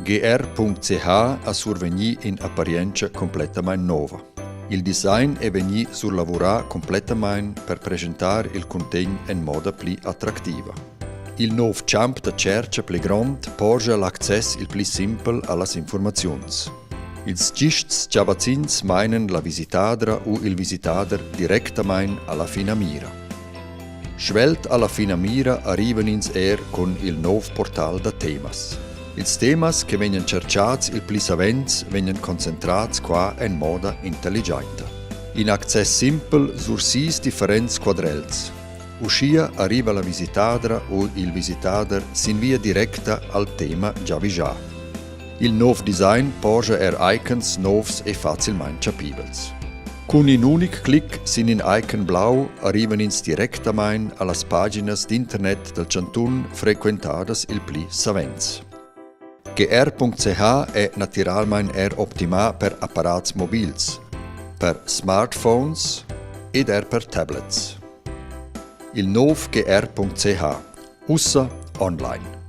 gr.ch ha survegni in apparenza completamente nuova. Il design è vegni surlavorato completamente per presentare il contenuto in modo più attrattivo. Il nuovo campo da cerca più grande porge l'accesso il più semplice alle informazioni. Ils gists giavazzins meinen la visitadra o il visitader direttamente alla fina mira. Schwelt alla fina mira arriven ins con il nuovo portal da temas. Ils temas che vengono cercati il più savents vengono concentrati qua in modo intelligente. In access simple sur 6 differenti quadrells. Uscia arriva la visitadra o il visitader sin via diretta al tema già vigiato. Il nuovo design porge icons novs e facilmente capibels. Con un unico clic sin in icon blau arriven ins direttamente alle pagine d'internet del cantun frequentadas il pli savents. gr.ch è naturalmente optimato per apparati mobils, per smartphones ed per tablets. Il nuovo gr.ch, usa online.